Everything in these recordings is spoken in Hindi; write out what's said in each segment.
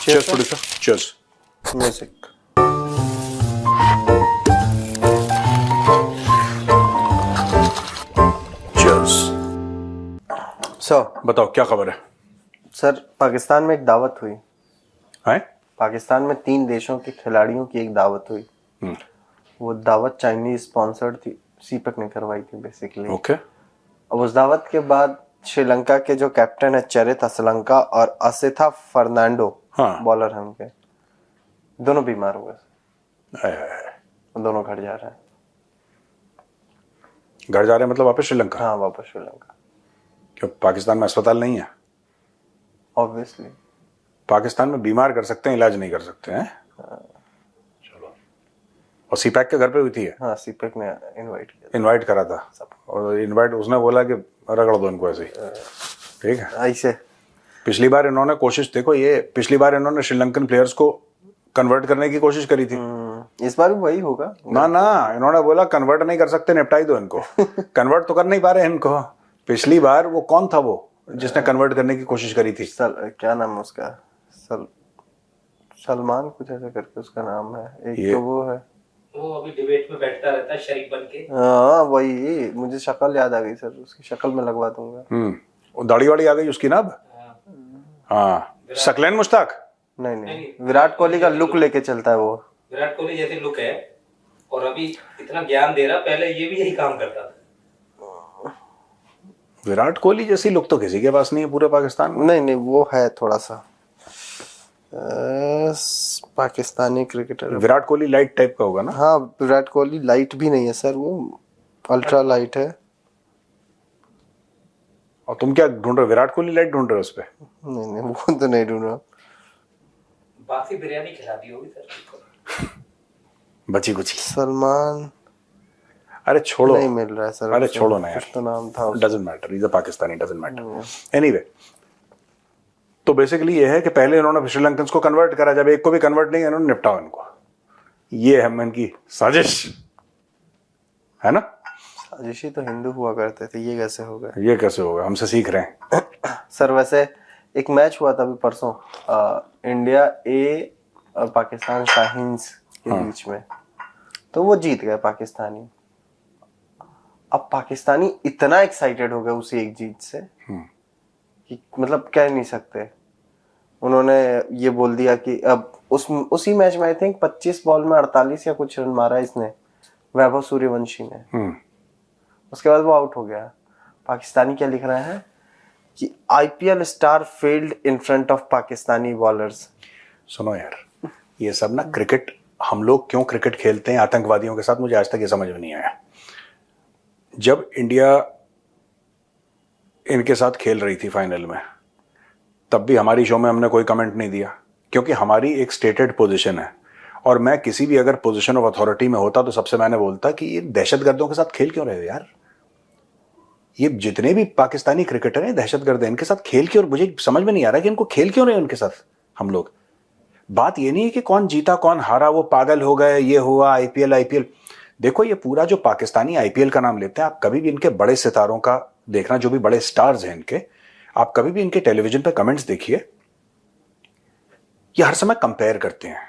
Cheers, producer. Cheers. Music. Cheers. So, बताओ क्या खबर है? सर पाकिस्तान में एक दावत हुई। हैं? पाकिस्तान में 3 देशों के खिलाड़ियों की एक दावत हुई। वो दावत चाइनीज स्पॉन्सर्ड थी, सीपेक ने करवाई थी बेसिकली। ओके। अब उस दावत के बाद श्रीलंका के जो कैप्टन है चरित असलंका और असिथा फर्नांडो, हाँ। बॉलर हैं उनके, दोनों बीमार हुए। आय, आय, आय। दोनों घर जा रहे हैं। घर जा रहे हैं मतलब वापस श्रीलंका? हाँ, वापस श्रीलंका। क्यों पाकिस्तान में अस्पताल नहीं है? ऑब्वियसली। पाकिस्तान में बीमार कर सकते हैं, इलाज नहीं कर सकते हैं। चलो। और सीपैक के घर पे हुई थी? हाँ, सीपेक ने इनवाइट किया। इनवाइट करा था और इनवाइट उसने बोला कि रगड़ दो इनको ऐसे ही। ठीक है। ऐसे पिछली बार इन्होंने कोशिश, देखो ये पिछली बार इन्होंने श्रीलंकन प्लेयर्स को कन्वर्ट करने की कोशिश करी थी। इस बार भी वही होगा ना ना, इन्होंने बोला कन्वर्ट नहीं कर सकते, निपटाई दो इनको। कन्वर्ट तो कर नहीं पा रहे इनको। पिछली बार वो कौन था वो जिसने कन्वर्ट करने की कोशिश करी थी? क्या नाम है उसका? सलमान कुछ ऐसा करके उसका नाम है। एक तो वो है, वो अभी डिबेट में बैठता रहता है शरीफ बन के। हाँ वही, मुझे शक्ल याद आ गई सर, उसकी शक्ल में लगवा दूंगा। वो दाढ़ी वाड़ी आ गई उसकी ना अब। हाँ, शकलैन मुश्ताक। नहीं, विराट कोहली का लुक लेके चलता है वो। विराट कोहली जैसे लुक है और अभी इतना ज्ञान दे रहा, पहले ये भी यही काम करता था। विराट कोहली जैसी लुक तो किसी के पास नहीं है पूरे पाकिस्तान में। नहीं, वो है थोड़ा सा Pakistani cricketer. Virat Kohli light type का होगा ना? हाँ, विराट कोहली लाइट भी नहीं है सर, वो अल्ट्रा लाइट है। और तुम क्या ढूंढ रहे हो? विराट कोहली लाइट ढूंढ रहे हो उस पे? नहीं, वो तो नहीं ढूंढ रहा। बासी बिरयानी खिला दी होगी सर। बची कुची। सलमान, अरे छोड़ो, नहीं मिल रहा है सर। अरे छोड़ो ना यार, कुछ तो नाम था। Doesn't matter, is a Pakistani, doesn't matter. Anyway, तो बेसिकली ये है कि पहले इन्होंने श्रीलंकन्स को कन्वर्ट करा, जब एक को भी कन्वर्ट नहीं इन्होंने निपटाओ इनको। ये है इनकी साजिश, है ना? साजिशी तो हिंदू हुआ करते थे, ये कैसे हो गए? ये कैसे होगा? हमसे सीख रहे हैं। सर वैसे एक मैच हुआ था अभी परसों, इंडिया ए और पाकिस्तान शाहीन्स के बीच में, तो वो जीत गए पाकिस्तानी। अब पाकिस्तानी इतना एक्साइटेड हो गए उसी एक जीत से कि मतलब कह नहीं सकते। उन्होंने ये बोल दिया कि अब उसी मैच में आई थिंक 25 बॉल में 48 या कुछ रन मारा इसने, वैभव सूर्यवंशी ने। उसके बाद वो आउट हो गया। पाकिस्तानी क्या लिख रहे हैं कि IPL star failed in front of Pakistani bowlers. सुनो यार, ये सब ना क्रिकेट, हम लोग क्यों क्रिकेट खेलते हैं आतंकवादियों के साथ, मुझे आज तक ये समझ में नहीं आया। जब इंडिया इनके साथ खेल रही थी फाइनल में, तब भी हमारी शो में हमने कोई कमेंट नहीं दिया, क्योंकि हमारी एक स्टेटेड पोजीशन है। और मैं किसी भी अगर पोजीशन ऑफ अथॉरिटी में होता तो सबसे मैंने बोलता कि ये दहशतगर्दों के साथ खेल क्यों रहे हो यार? ये जितने भी पाकिस्तानी क्रिकेटर हैं दहशतगर्द हैं, इनके साथ खेल क्यों? मुझे समझ में नहीं आ रहा कि इनको खेल क्यों रहे हैं उनके साथ हम लोग। बात ये नहीं है कि कौन जीता कौन हारा, वो पागल हो गए, ये हुआ आईपीएल। देखो, ये पूरा जो पाकिस्तानी आईपीएल का नाम लेते हैं, आप कभी भी इनके बड़े सितारों का देखना, जो भी बड़े स्टार्स हैं इनके, आप कभी भी इनके टेलीविजन पे कमेंट्स देखिए, ये हर समय कंपेयर करते हैं।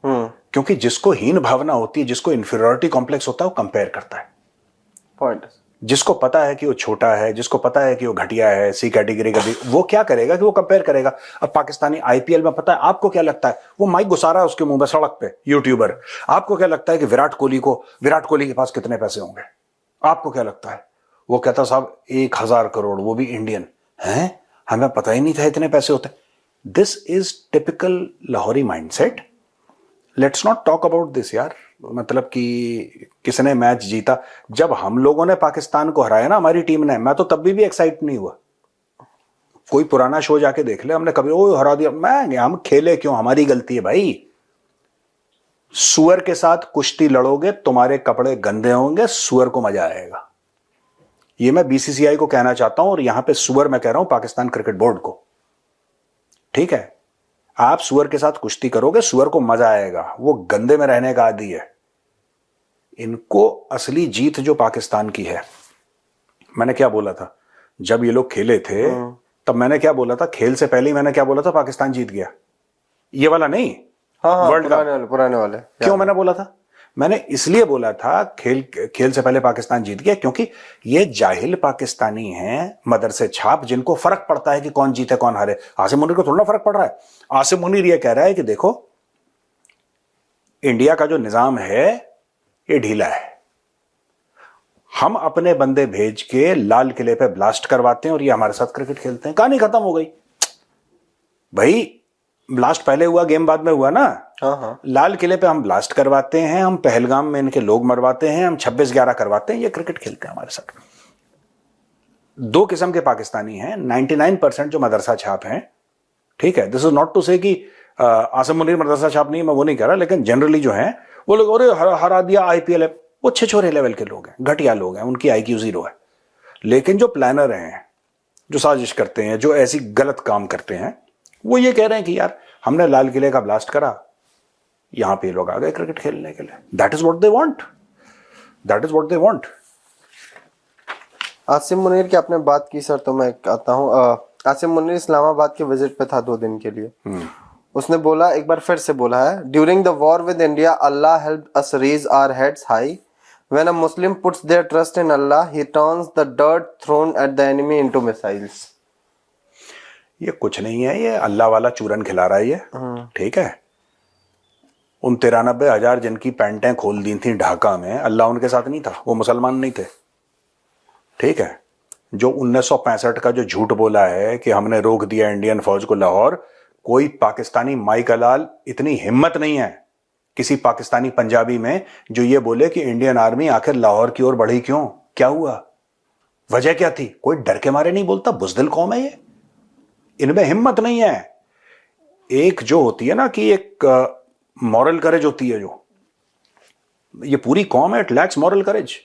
क्योंकि जिसको हीन भावना होती है, जिसको इंफीरियरिटी कॉम्प्लेक्स होता है, वो कंपेयर करता है। पॉइंट। जिसको पता है कि वो छोटा है, जिसको पता है कि वो घटिया है, सी कैटेगरी का भी, वो क्या करेगा कि वो कंपेयर करेगा। अब पाकिस्तानी आईपीएल में पता है आपको क्या लगता है, वो माइक घुसा रहा है उसके मुंह में सड़क पे, यूट्यूबर। आपको क्या लगता है कि विराट कोहली के पास कितने पैसे होंगे? आपको क्या लगता है? वो कहता साहब 1000 करोड़, वो भी इंडियन है, हमें पता ही नहीं था इतने पैसे होते। This is typical Lahori mindset. Let's not talk about this यार। मतलब कि किसने मैच जीता, जब हम लोगों ने पाकिस्तान को हराया ना, हमारी टीम ने, मैं तो तब भी एक्साइट नहीं हुआ। कोई पुराना शो जाके देख ले, हमने कभी ओ हरा दिया, मैं हम खेले क्यों? हमारी गलती है भाई। सुअर के साथ कुश्ती लड़ोगे, तुम्हारे कपड़े गंदे होंगे, सुअर को मजा आएगा। ये मैं बीसीसीआई को कहना चाहता हूं, और यहां पे सुअर मैं कह रहा हूं पाकिस्तान क्रिकेट बोर्ड को। ठीक है, आप सुअर के साथ कुश्ती करोगे, सुअर को मजा आएगा, वो गंदे में रहने का आदी है। इनको असली जीत जो पाकिस्तान की है, मैंने क्या बोला था जब ये लोग खेले थे, तब मैंने क्या बोला था? खेल से पहले ही मैंने क्या बोला था? पाकिस्तान जीत गया। ये वाला नहीं, हाँ वर्ल्ड कप। पुराने वाले क्यों मैंने बोला था? मैंने इसलिए बोला था खेल से पहले पाकिस्तान जीत गया, क्योंकि ये जाहिल पाकिस्तानी हैं, मदरसे छाप, जिनको फर्क पड़ता है कि कौन जीते कौन हारे। आसिम मुनीर को थोड़ा ना फर्क पड़ रहा है। आसिम मुनीर ये कह रहा है कि देखो इंडिया का जो निजाम है ये ढीला है, हम अपने बंदे भेज के लाल किले पे ब्लास्ट करवाते हैं और ये हमारे साथ क्रिकेट खेलते हैं। कहानी खत्म हो गई भाई। ब्लास्ट पहले हुआ, गेम बाद में हुआ ना। हाँ। लाल किले पे हम ब्लास्ट करवाते हैं, हम पहलगाम में इनके लोग मरवाते हैं, हम 26/11 करवाते हैं, ये क्रिकेट खेलते हैं हमारे साथ। दो किस्म के पाकिस्तानी हैं, 99% जो मदरसा छाप हैं, ठीक है। दिस इज नॉट टू से कि आसिम मुनीर मदरसा छाप नहीं, मैं वो नहीं कह रहा, लेकिन जनरली जो है वो लोग अरे हरा दिया IPL, वो छिछोरे लेवल के लोग हैं, घटिया लोग हैं, उनकी IQ 0 है। लेकिन जो प्लानर हैं, जो साजिश करते हैं, जो ऐसी गलत काम करते हैं, वो ये कह रहे हैं कि यार हमने लाल किले का ब्लास्ट करा, यहां पे लोग आ गए क्रिकेट खेलने के लिए। That is what they want, that is what they want. Asim Munir की आपने बात की सर, तो मैं आता हूँ। आसिम मुनीर इस्लामाबाद के विजिट पे था 2 दिन के लिए। उसने बोला, एक बार फिर से बोला है, during the war with India Allah helped us raise our heads high. When a Muslim puts their trust in Allah he turns the dirt thrown at the enemy into missiles. ये कुछ नहीं है, ये अल्लाह वाला चूरन खिला रहा है ये, ठीक है। उन 93,000 जिनकी पैंटें खोल दी थी ढाका में, अल्लाह उनके साथ नहीं था, वो मुसलमान नहीं थे, ठीक है। जो 1965 का जो झूठ बोला है कि हमने रोक दिया इंडियन फौज को लाहौर, कोई पाकिस्तानी माई का लाल इतनी हिम्मत नहीं है किसी पाकिस्तानी पंजाबी में जो ये बोले कि इंडियन आर्मी आखिर लाहौर की ओर बढ़ी क्यों, क्या हुआ, वजह क्या थी। कोई डर के मारे नहीं बोलता, बुज़दिल कौम है ये, इनमें हिम्मत नहीं है। एक जो होती है ना कि एक मॉरल करेज होती है, जो ये पूरी कौम है, इट लैक्स मॉरल करेज।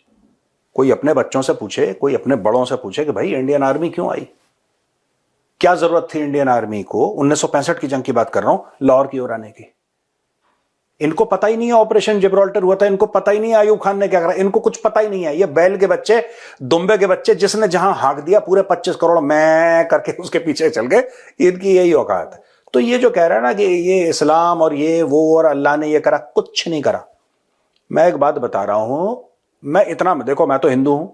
कोई अपने बच्चों से पूछे, कोई अपने बड़ों से पूछे कि भाई इंडियन आर्मी क्यों आई, क्या जरूरत थी इंडियन आर्मी को, 1965 की जंग की बात कर रहा हूं, लाहौर की ओर आने की। इनको पता ही नहीं है ऑपरेशन जिब्राल्टर हुआ था, इनको पता ही नहीं है आयूब खान ने क्या करा, इनको कुछ पता ही नहीं है। ये बैल के बच्चे, दुम्बे के बच्चे, जिसने जहां हाँक दिया पूरे 25 करोड़ मैं करके उसके पीछे चल गए, इनकी यही औकात है। तो ये जो कह रहा है ना कि ये इस्लाम और ये वो और अल्लाह ने ये करा, कुछ नहीं करा। मैं एक बात बता रहा हूं, मैं इतना, देखो मैं तो हिंदू हूं,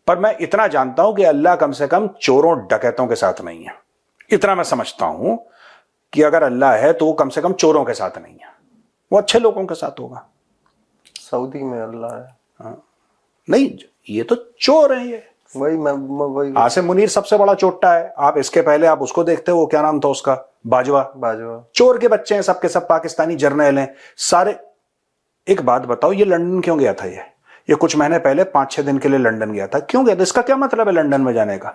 पर मैं इतना जानता हूं कि अल्लाह कम से कम चोरों डकैतों के साथ नहीं है। इतना मैं समझता हूं कि अगर अल्लाह है तो वो कम से कम चोरों के साथ नहीं है, वो अच्छे लोगों के साथ होगा। सऊदी में अल्लाह है। हाँ। नहीं, ये तो चोर हैं ये। वही आसिम मुनीर सबसे बड़ा चोट्टा है। आप इसके पहले आप उसको देखते हो, क्या नाम था उसका, बाजवा। चोर के बच्चे हैं, सबके सब पाकिस्तानी जर्नल हैं सारे। एक बात बताओ, ये लंदन क्यों गया था? ये कुछ महीने पहले 5-6 दिन के लिए लंदन गया था, क्यों गया था? इसका क्या मतलब है लंदन में जाने का?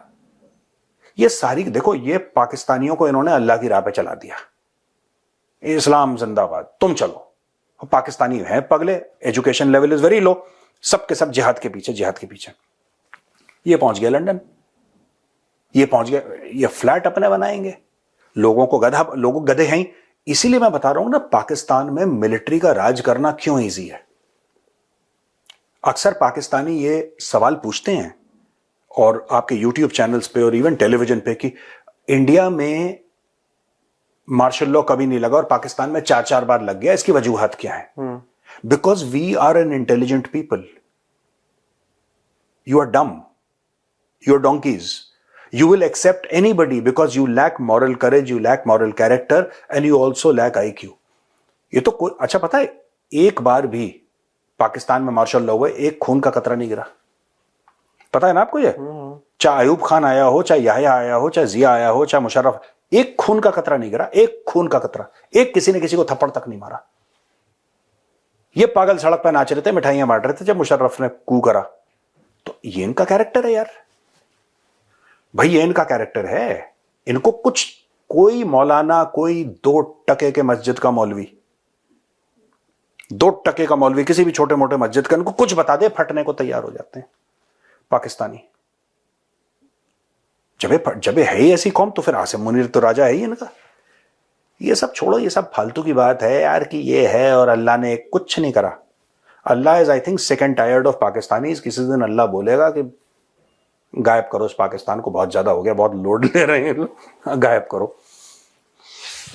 ये सारी, देखो ये पाकिस्तानियों को इन्होंने अल्लाह की राह पे चला दिया, इस्लाम जिंदाबाद, तुम चलो। पाकिस्तानी है पगले, education level is very low, सबके सब जिहाद के पीछे, जिहाद के पीछे। ये पहुंच गया लंदन, ये पहुंच गया, ये फ्लैट अपने बनाएंगे, लोगों को लोगों गधे हैं। इसीलिए मैं बता रहा हूं ना, पाकिस्तान में मिलिट्री का राज करना क्यों इजी है। अक्सर पाकिस्तानी ये सवाल पूछते हैं और आपके यूट्यूब चैनल्स पे और इवन टेलीविजन पे कि इंडिया में मार्शल लॉ कभी नहीं लगा और पाकिस्तान में 4-4 बार लग गया, इसकी वजूहत क्या है? Because we are an intelligent people, you are dumb, you are donkeys, you will accept anybody because you lack moral courage, you lack moral character and you also lack IQ। ये तो कोई, अच्छा पता है, एक बार भी पाकिस्तान में मार्शल लॉ हुए, एक खून का कतरा नहीं गिरा, पता है ना आपको ये? चाहे अयूब खान आया हो, चाहे याह्या आया हो, चाहे जिया आया हो, चाहे मुशर्रफ, एक खून का कतरा नहीं गिरा, एक खून का कतरा, एक किसी ने किसी को थप्पड़ तक नहीं मारा। ये पागल सड़क पर नाच रहे थे, मिठाइयां बांट रहे थे जब मुशर्रफ ने कू करा। तो ये इनका कैरेक्टर है यार भाई, ये इनका कैरेक्टर है। इनको कुछ, कोई मौलाना, कोई 2 टके के मस्जिद का मौलवी, 2 टके का मौलवी किसी भी छोटे मोटे मस्जिद का, इनको कुछ बता दे, फटने को तैयार हो जाते हैं पाकिस्तानी। जब है ही ऐसी कौम तो फिर आसिम मुनीर तो राजा है ही इनका। ये सब छोड़ो, ये सब फालतू की बात है यार कि ये है और अल्लाह ने कुछ नहीं करा। Allah is I think sick and tired of Pakistanis. किसी दिन अल्लाह बोलेगा कि गायब करो इस पाकिस्तान को, बहुत ज्यादा हो गया, बहुत लोड ले रहे हैं, गायब करो,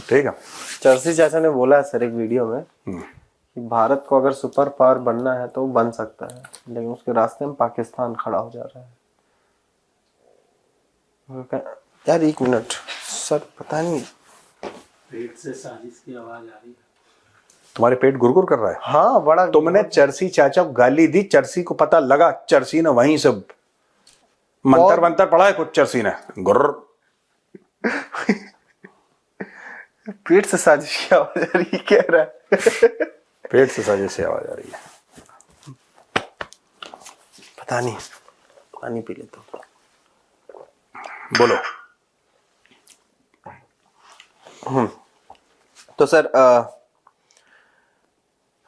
ठीक है। चर्सी चाचा ने बोला है सर एक वीडियो में कि भारत को अगर सुपर पावर बनना है तो वो बन सकता है, लेकिन उसके रास्ते में पाकिस्तान खड़ा हो जा रहा है। यार एक मिनट सर, पता नहीं पेट से साजिश की आवाज आ रही है। तुम्हारे पेट गुरगुर कर रहा है? हाँ बड़ा। तुमने चर्सी चाचा को गाली दी, चर्सी को पता लगा, चर्सी ने वहीं से मंतर मंतर पढ़ा है कुछ, चर्सी ने गुर्र। पेट से साजिश की आवाज आ रही है कह रहा है। पेट से साजिश से आवाज आ रही है। पता नहीं, पानी पी लेता हूँ। बोलो। तो सर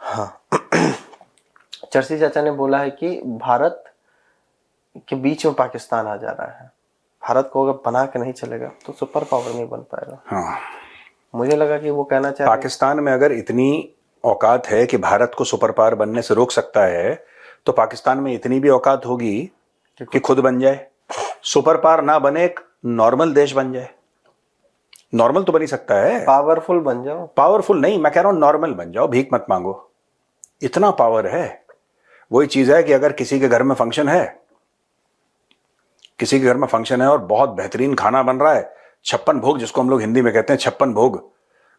हाँ चर्सी चाचा ने बोला है कि भारत के बीच में पाकिस्तान आ जा रहा है। भारत को अगर बना के नहीं चलेगा तो सुपर पावर नहीं बन पाएगा। हाँ, मुझे लगा कि वो कहना चाह रहे हैं पाकिस्तान में अगर इतनी औकात है कि भारत को सुपर पावर बनने से रोक सकता है, तो पाकिस्तान में इतनी भी औकात होगी कि खुद बन जाए। सुपर पावर ना बने, एक नॉर्मल देश बन जाए। नॉर्मल तो बन ही सकता है, पावरफुल बन जाओ। पावरफुल नहीं, मैं कह रहा हूं नॉर्मल बन जाओ, भीख मत मांगो। इतना पावर है। वही चीज है कि अगर किसी के घर में फंक्शन है, किसी के घर में फंक्शन है और बहुत बेहतरीन खाना बन रहा है, 56 भोग जिसको हम लोग हिंदी में कहते हैं, 56 भोग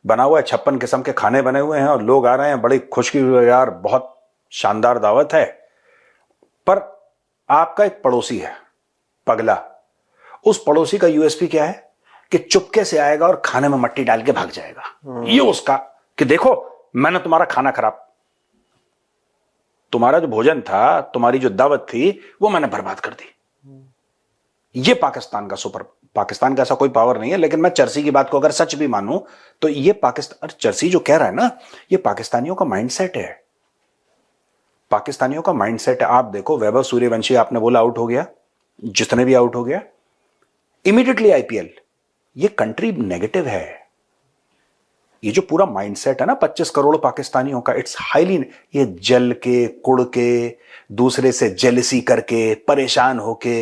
बना हुआ है, 56 किस्म के खाने बने हुए हैं और लोग आ रहे हैं, बड़ी खुशकी हुई, यार बहुत शानदार दावत है। पर आपका एक पड़ोसी है पगला, उस पड़ोसी का यूएसपी क्या है कि चुपके से आएगा और खाने में मट्टी डाल के भाग जाएगा। ये उसका कि देखो मैंने तुम्हारा खाना खराब, तुम्हारा जो भोजन था, तुम्हारी जो दावत थी, वो मैंने बर्बाद कर दी। ये पाकिस्तान का ऐसा कोई पावर नहीं है। लेकिन मैं चर्सी की बात को अगर सच भी मानूं तो ये पाकिस्तान, चर्सी जो कह रहा है ना, ये पाकिस्तानियों का माइंडसेट है। पाकिस्तानियों का माइंडसेट है। आप देखो, वैभव सूर्यवंशी आपने बोला आउट हो गया, जितने भी आउट हो गया, इमीडिएटली आईपीएल। ये कंट्री नेगेटिव है। ये जो पूरा माइंडसेट है ना 25 करोड़ पाकिस्तानियों का, इट्स हाईली, ये जल के कुड़ के, दूसरे से जेलसी करके, परेशान होके,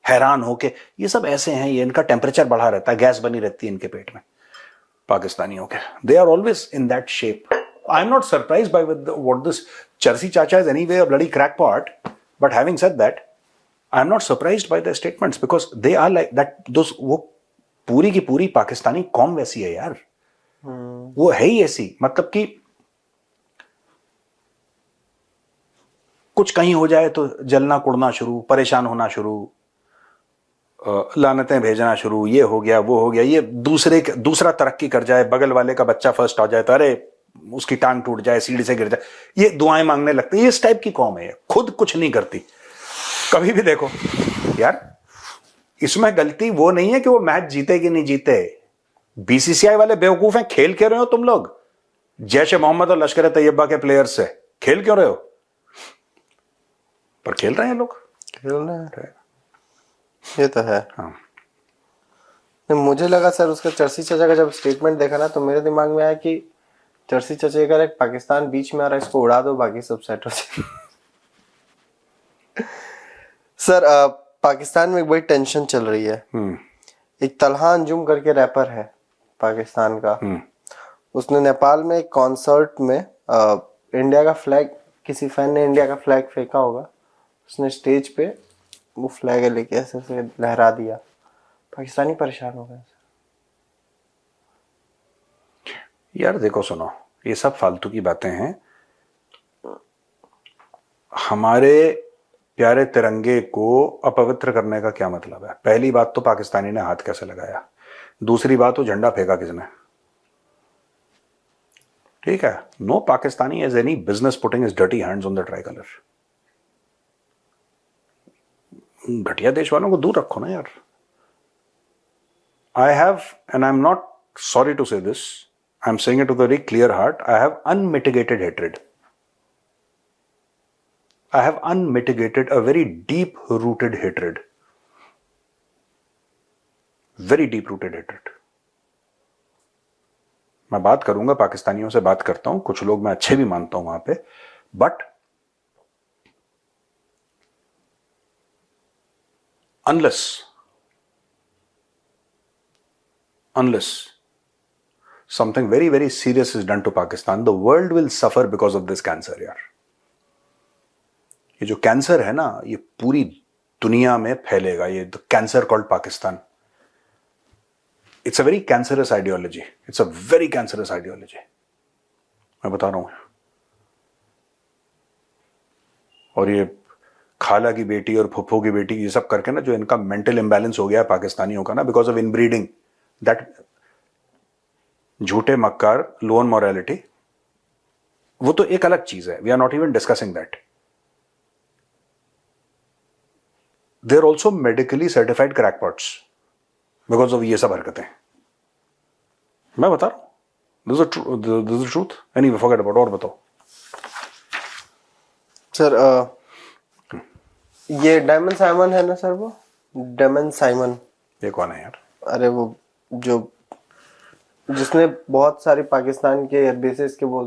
हैरान होके, ये सब ऐसे हैं। ये इनका टेम्परेचर बढ़ा रहता है, गैस बनी रहती है इनके पेट में पाकिस्तानियों के। They are always in that shape. I am not surprise by what this चर्सी चाचा is anyway a bloody crackpot, but having said that, I am not surprised by the statements because they are like that. वो पूरी की पूरी पाकिस्तानी कौम वैसी है यार। वो है ही ऐसी, मतलब कि कुछ कहीं हो जाए तो जलना कुड़ना शुरू, परेशान होना शुरू, लानतें भेजना शुरू, ये हो गया वो हो गया, ये दूसरा तरक्की कर जाए, बगल वाले का बच्चा फर्स्ट आ जाए तो अरे उसकी टांग टूट जाए, सीढ़ी से गिर जाए, ये दुआएं मांगने लगते हैं। इस टाइप की कौम है, खुद कुछ नहीं करती कभी भी। देखो यार, इसमें गलती वो नहीं है कि वो मैच जीते कि नहीं जीते। बीसीसीआई वाले बेवकूफ हैं। खेल क्यों रहे हो तुम लोग? जैश ए मोहम्मद और लश्कर तैयबा के प्लेयर्स से खेल क्यों रहे हो? पर खेल रहे हैं लोग, खेल रहे हैं, ये तो है। हाँ। नहीं, मुझे लगा सर उसका चर्सी चाचा का जब स्टेटमेंट देखा ना, तो मेरे दिमाग में आया कि चर्सी चाचा अगर एक पाकिस्तान बीच में आ रहा है, इसको उड़ा दो, बाकी सब सेट हो जाए। सर पाकिस्तान में एक बड़ी टेंशन चल रही है। एक तलहा अंजुम करके रैपर है पाकिस्तान का, उसने नेपाल में एक कॉन्सर्ट में इंडिया का फ्लैग, किसी फैन ने इंडिया का फ्लैग फेंका होगा, उसने स्टेज पे वो फ्लैग लेके ऐसे से लहरा दिया। पाकिस्तानी परेशान हो गए। यार देखो सुनो, ये सब फालतू की बातें हैं। हमारे प्यारे तिरंगे को अपवित्र करने का क्या मतलब है? पहली बात तो पाकिस्तानी ने हाथ कैसे लगाया, दूसरी बात तो झंडा फेंका किसने? ठीक है, no Pakistani has any business putting his dirty hands on the tricolour. घटिया देश वालों को दूर रखो ना यार। I have, and I am not sorry to say this, I am saying it with a very clear heart, I have unmitigated hatred. I have unmitigated a very deep rooted hatred. Very deep rooted hatred. मैं बात करूंगा, पाकिस्तानियों से बात करता हूं, कुछ लोग मैं अच्छे भी मानता हूं वहां पे, but unless something very, very serious is done to Pakistan, the world will suffer because of this cancer, यार. ये जो कैंसर है ना, ये पूरी दुनिया में फैलेगा. ये the cancer called Pakistan. It's a very cancerous ideology. It's a very cancerous ideology. मैं बता रहा हूं. और ये खाला की बेटी और फुफ्फो की बेटी ये सब करके ना, जो इनका मेंटल इंबैलेंस हो गया है पाकिस्तानियों का ना, बिकॉज ऑफ इनब्रीडिंग, दैट झूठे मक्कार, लोन मोरालिटी, वो तो एक अलग चीज है. We are not even discussing that. They are also medically certified crackpots because of ये सब हरकतें. मैं बता रहा हूं. This is truth. Anyway, forget about. और बताओ सर. ये डायमंड साइमन है ना सर, वो डायमंड साइमन. ये कौन है यार? अरे वो जो जिसने बहुत सारी पाकिस्तान के एयरबेसेस के वो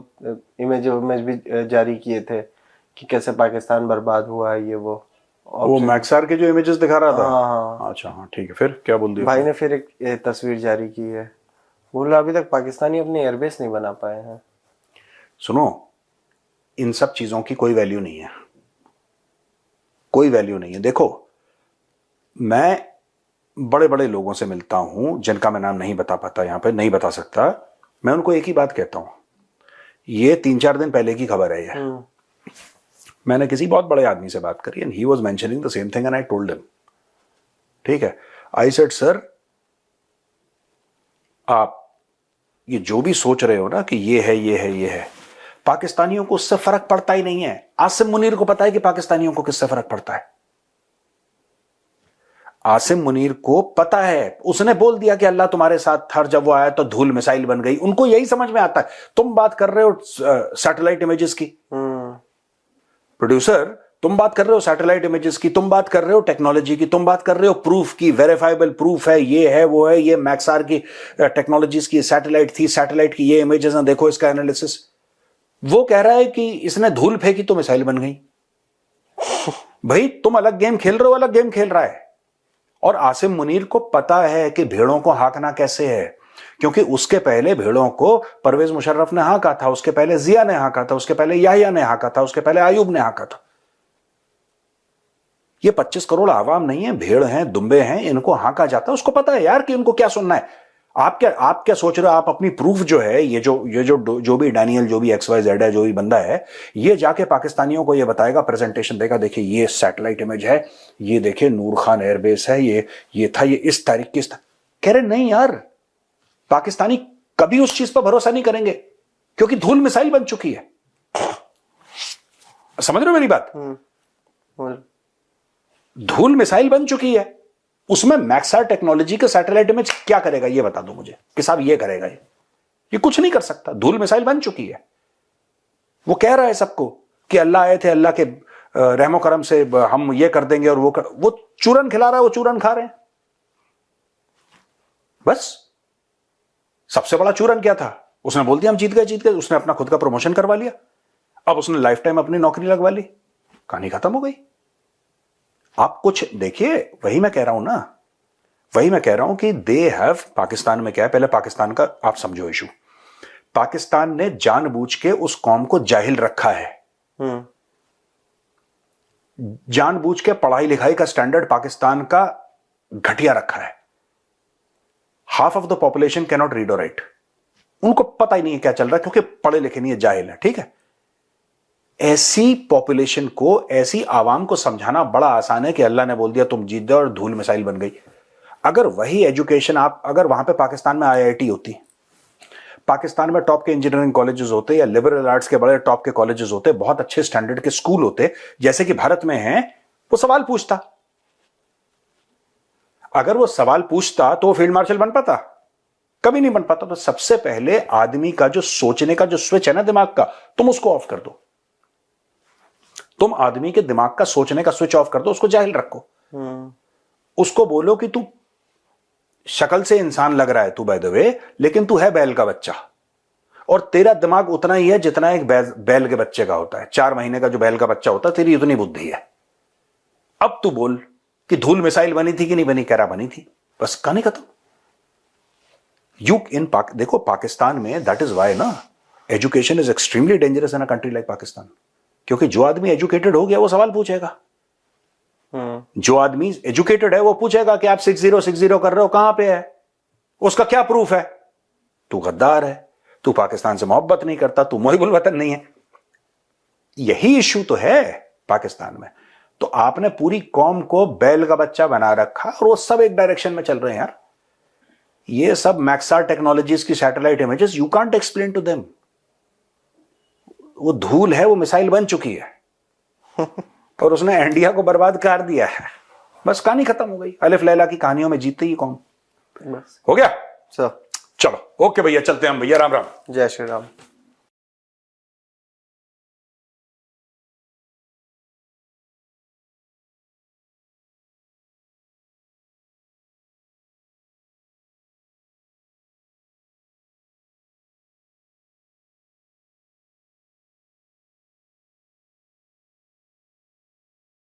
इमेज भी जारी किए थे कि कैसे पाकिस्तान बर्बाद हुआ है, ये वो मैक्सार के जो इमेजेस दिखा रहा था. हाँ. अच्छा, हाँ, ठीक है. फिर क्या बोल दिया भाई ने फिर एक तस्वीर जारी की है. बोला अभी तक पाकिस्तानी अपने एयरबेस नहीं बना पाए हैं. सुनो, इन सब चीजों की कोई वैल्यू नहीं है. कोई वैल्यू नहीं है. देखो, मैं बड़े बड़े लोगों से मिलता हूं जिनका मैं नाम नहीं बता पाता, यहां पे नहीं बता सकता. मैं उनको एक ही बात कहता हूं. ये 3-4 दिन पहले की खबर है. ये मैंने किसी बहुत बड़े आदमी से बात करी and he was mentioning the same thing and I told him. ठीक है, आई सेड सर, आप ये जो भी सोच रहे हो ना कि ये है, ये है, ये है, पाकिस्तानियों को उससे फर्क पड़ता ही नहीं है. आसिम मुनीर को पता है कि पाकिस्तानियों को किससे फर्क पड़ता है. आसिम मुनीर को पता है. उसने बोल दिया कि अल्लाह तुम्हारे साथ था. जब वो आया तो धूल मिसाइल बन गई. उनको यही समझ में आता है. तुम बात कर रहे हो सैटेलाइट इमेजेस की, प्रोड्यूसर, तुम बात कर रहे हो सैटेलाइट इमेजेस की, तुम बात कर रहे हो टेक्नोलॉजी की, तुम बात कर रहे हो प्रूफ की, वेरीफाइबल प्रूफ है, ये है, वो है, ये मैक्सार की टेक्नोलॉजीज की सैटेलाइट थी, सैटेलाइट की ये इमेजेस हैं, देखो इसका एनालिसिस. वो कह रहा है कि इसने धूल फेंकी तो मिसाइल बन गई. भाई, तुम अलग गेम खेल रहे हो, अलग गेम खेल रहा है. और आसिम मुनीर को पता है कि भेड़ों को हांकना कैसे है, क्योंकि उसके पहले भेड़ों को परवेज मुशर्रफ ने हांका था, उसके पहले जिया ने हांका था, उसके पहले याहिया ने हांका था, उसके पहले आयूब ने हांका था. ये 25 करोड़ आवाम नहीं है, भेड़ हैं, दुम्बे हैं, इनको हांका जाता है. उसको पता है यार कि इनको क्या सुनना है. आप क्या सोच रहे हो? आप अपनी प्रूफ जो है, ये जो भी डैनियल, जो भी XYZ है, जो भी बंदा है, ये जाके पाकिस्तानियों को ये बताएगा, प्रेजेंटेशन देगा, देखिए ये सैटेलाइट इमेज है, ये देखिए नूर खान एयरबेस है, ये था, ये इस तारीख की कह रहे नहीं यार. पाकिस्तानी कभी उस चीज पर भरोसा नहीं करेंगे क्योंकि धूल मिसाइल बन चुकी है. समझ रहे हो मेरी बात? धूल मिसाइल बन चुकी है. उसमें मैक्सार टेक्नोलॉजी के सैटेलाइट इमेज क्या करेगा? ये बता दो मुझे कि साहब ये करेगा. ये कुछ नहीं कर सकता. धूल मिसाइल बन चुकी है. वो कह रहा है सबको कि अल्लाह आए थे, अल्लाह के रहमो करम से हम ये कर देंगे, और वो चूरन खिला रहा है, वो चूरन खा रहे हैं. बस. सबसे बड़ा चूरन क्या था? उसने बोल दिया हम जीत गए. उसने अपना खुद का प्रमोशन करवा लिया. अब उसने लाइफ टाइम अपनी नौकरी लगवा ली. कहानी खत्म हो गई. आप कुछ देखिए. वही मैं कह रहा हूं ना, वही मैं कह रहा हूं कि दे हैव, पाकिस्तान में क्या है, पहले पाकिस्तान का आप समझो इशू. पाकिस्तान ने जानबूझ के उस कौम को जाहिल रखा है. जानबूझ के पढ़ाई लिखाई का स्टैंडर्ड पाकिस्तान का घटिया रखा है. Half of the population can not read और राइट. उनको पता ही नहीं है क्या चल रहा है, क्योंकि पढ़े लिखे नहीं है, जाहिल है. ठीक है. ऐसी पॉपुलेशन को, ऐसी आवाम को समझाना बड़ा आसान है कि अल्लाह ने बोल दिया तुम जीत गए और धूल मिसाइल बन गई. अगर वही एजुकेशन आप, अगर वहां पे पाकिस्तान में IIT होती, पाकिस्तान में टॉप के इंजीनियरिंग कॉलेजेस होते, या लिबरल आर्ट्स के बड़े टॉप के कॉलेजेस होते, बहुत अच्छे स्टैंडर्ड के स्कूल होते जैसे कि भारत में हैं, वो सवाल पूछता. अगर वो सवाल पूछता तो वो फील्ड मार्शल बन पाता? कभी नहीं बन पाता. तो सबसे पहले आदमी का जो सोचने का जो स्विच है ना दिमाग का, तुम उसको ऑफ कर दो. तुम आदमी के दिमाग का सोचने का स्विच ऑफ कर दो, उसको जाहिल रखो. उसको बोलो कि तू शक्ल से इंसान लग रहा है तू बाय द वे, लेकिन तू है बैल का बच्चा, और तेरा दिमाग उतना ही है जितना एक बैल के बच्चे का होता है. 4 महीने का जो बैल का बच्चा होता है, तेरी इतनी बुद्धि है. अब तू बोल कि धूल मिसाइल बनी थी कि नहीं बनी. कह रहा बनी थी. बस कहानी खत्म. देखो पाकिस्तान में, दैट इज वाई ना education is extremely dangerous in a country like Pakistan, क्योंकि जो आदमी एजुकेटेड हो गया वो सवाल पूछेगा। जो आदमी एजुकेटेड है वो पूछेगा कि आप 6060 कर रहे हो, कहां पे है, उसका क्या प्रूफ है, तू गद्दार है, तू पाकिस्तान से मोहब्बत नहीं करता, तू मुहिबुल वतन नहीं है। यही इश्यू तो है पाकिस्तान में। तो आपने पूरी कौम को बैल का बच्चा बना रखा और वो सब एक डायरेक्शन में चल रहे हैं यार। ये सब मैक्सार टेक्नोलॉजीज की satellite images, you can't explain to them. वो धूल है, वो मिसाइल बन चुकी है और उसने इंडिया को बर्बाद कर दिया है। बस कहानी खत्म हो गई। अलिफ लैला की कहानियों में जीतती ही कौम। बस हो गया। सब। चलो ओके भैया, चलते हैं हम भैया। राम राम। जय श्री राम।